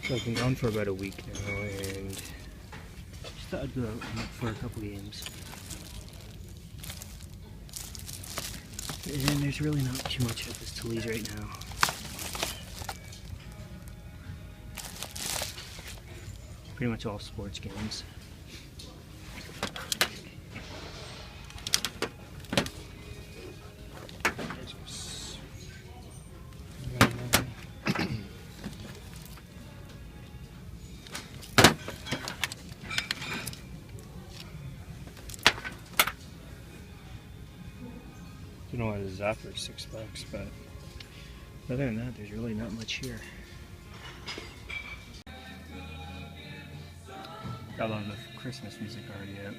So I've been gone for about a week now, and just thought I'd go out and look for a couple games. And there's really not too much at this Toulouse right now. Pretty much all sports games. Don't know why this is after $6, but other than that, there's really not much here. Got a lot of the Christmas music already out.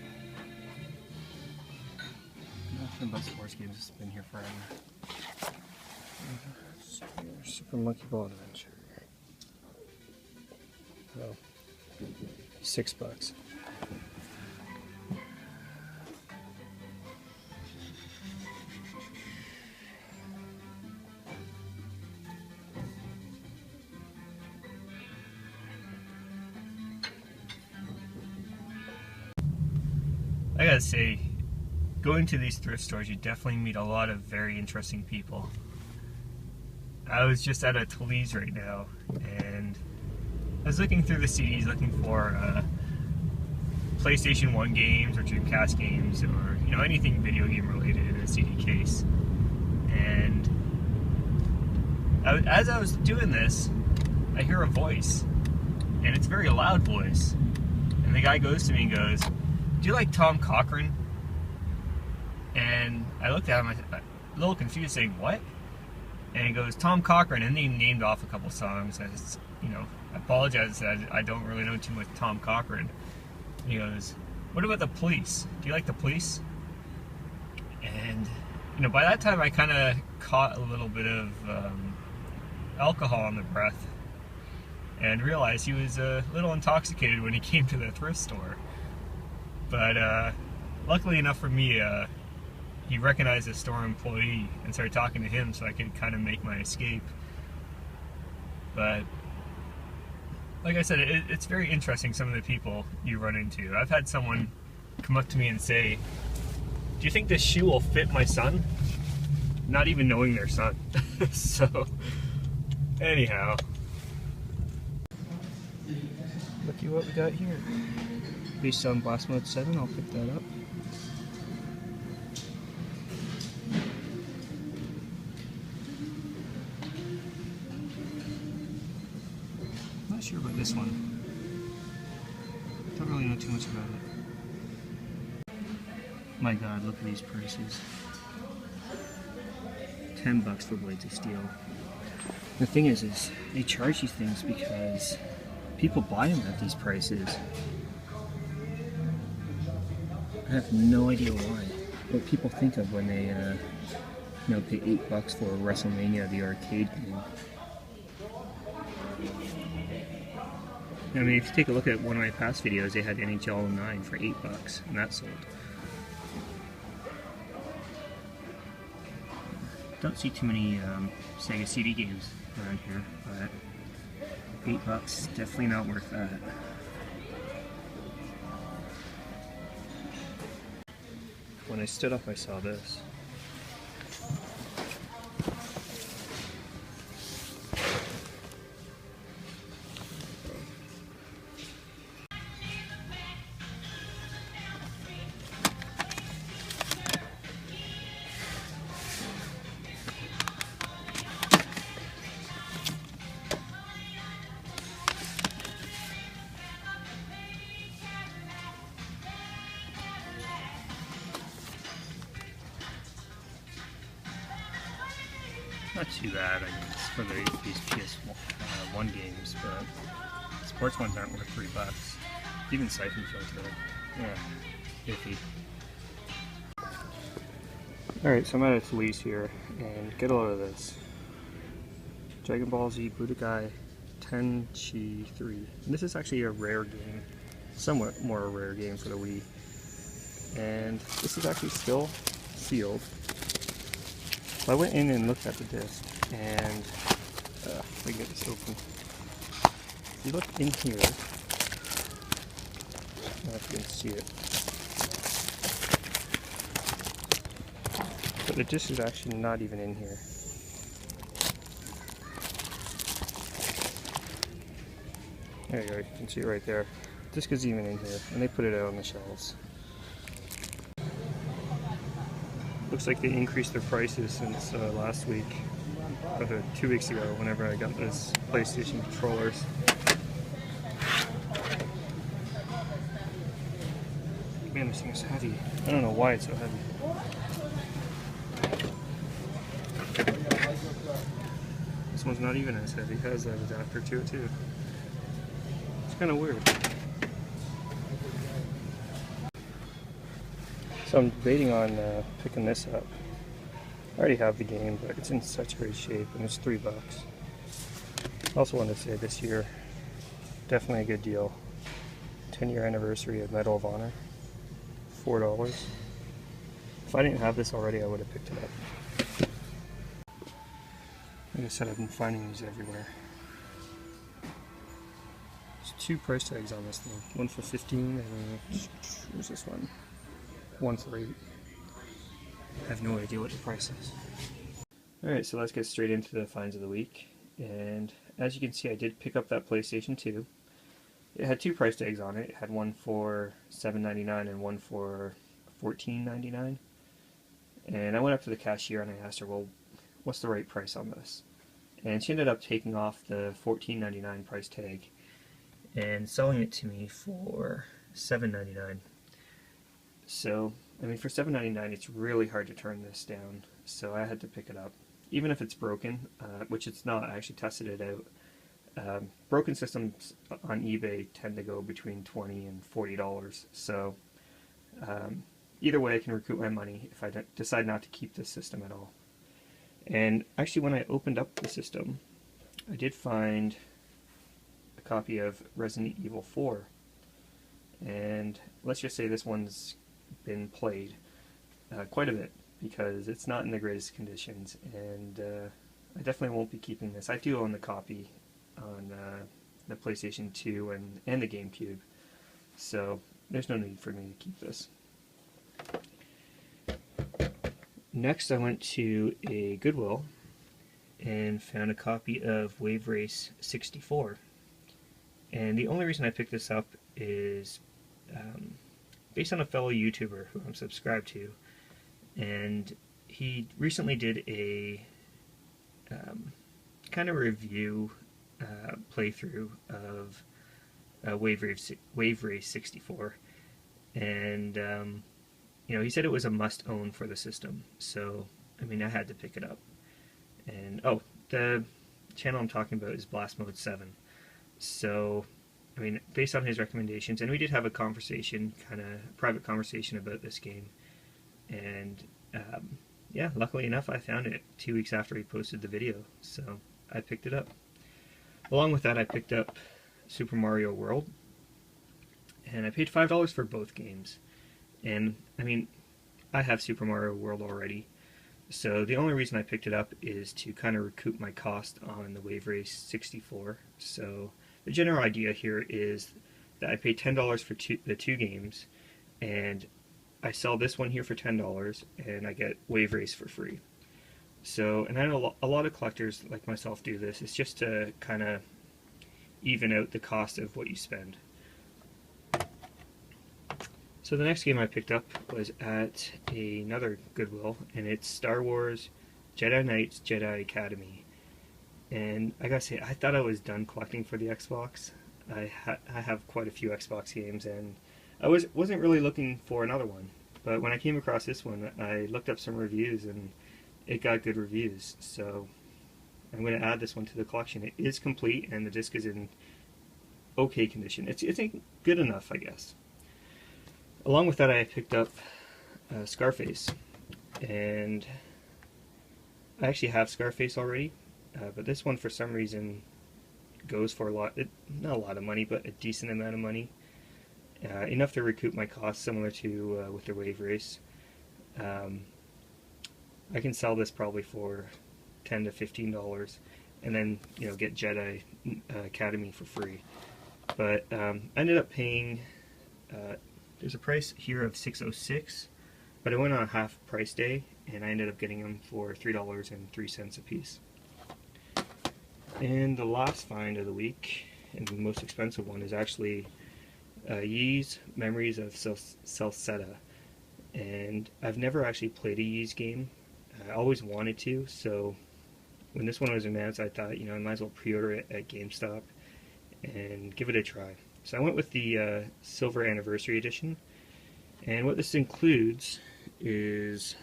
Nothing but sports games has been here forever. Super Monkey Ball Adventure. Oh, $6. I gotta say, going to these thrift stores, you definitely meet a lot of very interesting people. I was just at a Toulouse right now, and I was looking through the CDs, looking for PlayStation 1 games or Dreamcast games, or anything video game related in a CD case. And as I was doing this, I hear a voice, and it's a very loud voice. And the guy goes to me and goes, "Do you like Tom Cochrane?" And I looked at him, a little confused, saying, "What?" And he goes, "Tom Cochrane," and he named off a couple songs. I apologize that I don't really know too much Tom Cochrane. And he goes, "What about the Police? Do you like the Police?" And by that time I kind of caught a little bit of alcohol on the breath, and realized he was a little intoxicated when he came to the thrift store. But luckily enough for me, he recognized the store employee and started talking to him, so I could kind of make my escape. But like I said, it's very interesting, some of the people you run into. I've had someone come up to me and say, "Do you think this shoe will fit my son?" Not even knowing their son. So anyhow, looky what we got here. Based on Blast Mode 7, I'll pick that up. Not sure about this one. Don't really know too much about it. My god, look at these prices. $10 for Blades of Steel. The thing is they charge these things because people buy them at these prices. I have no idea why. What people think of when they, pay $8 for WrestleMania, the arcade game. I mean, if you take a look at one of my past videos, they had NHL 09 for $8, and that sold. Don't see too many Sega CD games around here, but $8, definitely not worth that. When I stood up, I saw this. Not too bad, I guess, for these PS1 games, but sports ones aren't worth $3. Even Siphon Filter, yeah, iffy. Alright, so I'm at a Toulouse here, and get a load of this. Dragon Ball Z Budokai Tenchi 3. And this is actually a rare game, somewhat more a rare game for the Wii. And this is actually still sealed. So I went in and looked at the disc, and if I can get this open, you look in here, I don't know if you can see it, but the disc is actually not even in here. There you go, you can see it right there. The disc is even in here, and they put it out on the shelves. Looks like they increased their prices since last week, or 2 weeks ago, whenever I got those PlayStation controllers. Man, this thing is heavy. I don't know why it's so heavy. This one's not even as heavy. It has that adapter to it too. It's kind of weird. So I'm debating on picking this up. I already have the game, but it's in such great shape, and it's $3. I also wanted to say this year, definitely a good deal. 10-year anniversary of Medal of Honor, $4. If I didn't have this already, I would have picked it up. Like I said, I've been finding these everywhere. There's 2 price tags on this thing. One for 15 and where's this one? One for 8. I have no idea what the price is. Alright, so let's get straight into the finds of the week. And as you can see, I did pick up that PlayStation 2. It had 2 price tags on it. It had one for $7.99 and one for $14.99. And I went up to the cashier and I asked her, well, what's the right price on this? And she ended up taking off the $14.99 price tag and selling it to me for $7.99. So, I mean, for $7.99, it's really hard to turn this down, so I had to pick it up. Even if it's broken, which it's not, I actually tested it out. Broken systems on eBay tend to go between $20 and $40, so either way I can recoup my money if I decide not to keep this system at all. And actually, when I opened up the system, I did find a copy of Resident Evil 4, and let's just say this one's been played quite a bit because it's not in the greatest conditions, and I definitely won't be keeping this. I do own the copy on the PlayStation 2 and the GameCube, so there's no need for me to keep this. Next, I went to a Goodwill and found a copy of Wave Race 64, and the only reason I picked this up is based on a fellow YouTuber who I'm subscribed to, and he recently did a kind of review playthrough of Wave Race 64, and you know, he said it was a must-own for the system, so I mean, I had to pick it up. And oh, the channel I'm talking about is Blast Mode 7, so I mean, based on his recommendations, and we did have a conversation, kind of private conversation about this game, and yeah, luckily enough, I found it 2 weeks after he posted the video, so I picked it up. Along with that, I picked up Super Mario World, and I paid $5 for both games. And I mean, I have Super Mario World already, so the only reason I picked it up is to kind of recoup my cost on the Wave Race 64. So the general idea here is that I pay $10 for the 2 games, and I sell this one here for $10, and I get Wave Race for free. So, and I know a lot of collectors like myself do this. It's just to kind of even out the cost of what you spend. So the next game I picked up was at another Goodwill, and it's Star Wars Jedi Knights Jedi Academy. And I gotta say, I thought I was done collecting for the Xbox. I have quite a few Xbox games, and I wasn't really looking for another one. But when I came across this one, I looked up some reviews, and it got good reviews. So I'm going to add this one to the collection. It is complete, and the disc is in okay condition. It's good enough, I guess. Along with that, I picked up Scarface, and I actually have Scarface already, but this one for some reason goes for not a lot of money, but a decent amount of money, enough to recoup my costs, similar to with the Wave Race. I can sell this probably for $10 to $15, and then get Jedi Academy for free. But I ended up paying, there's a price here of $6.06, but I went on a half price day and I ended up getting them for $3.03 a piece. And the last find of the week, and the most expensive one, is actually Ys Memories of Celceta. And I've never actually played a Ys game. I always wanted to, so when this one was announced, I thought, I might as well pre-order it at GameStop and give it a try. So I went with the Silver Anniversary Edition, and what this includes is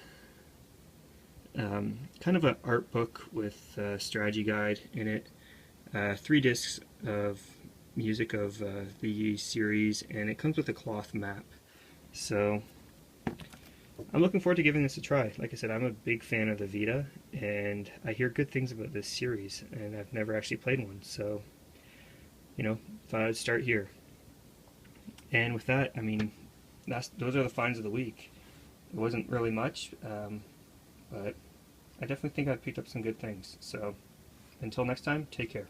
kind of an art book with a strategy guide in it, 3 discs of music of the Ys series, and it comes with a cloth map. So I'm looking forward to giving this a try. Like I said, I'm a big fan of the Vita, and I hear good things about this series, and I've never actually played one, so thought I'd start here. And with that, I mean, those are the finds of the week. It wasn't really much, but I definitely think I picked up some good things. So until next time, take care.